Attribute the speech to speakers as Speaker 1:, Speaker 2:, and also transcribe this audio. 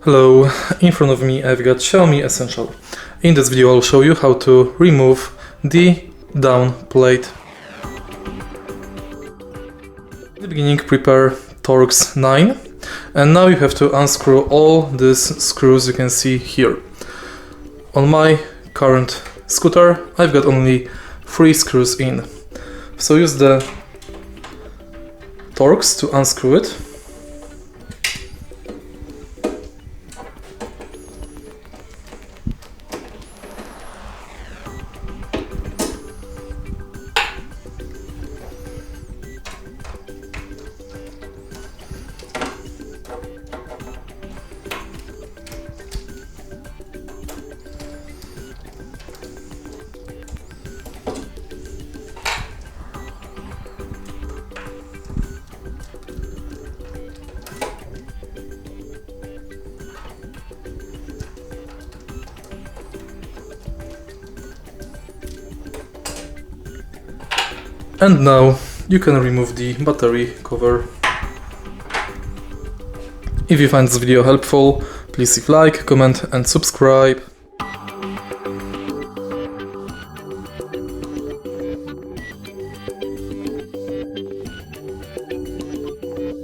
Speaker 1: Hello, in front of me I've got Xiaomi Essential. In this video I'll show you how to remove the down plate. In the beginning prepare Torx 9 and now you have to unscrew all these screws you can see here. On my current scooter I've got only 3 screws in. So use the Torx to unscrew it. And now you can remove the battery cover. If you find this video helpful, please leave a like, comment and subscribe.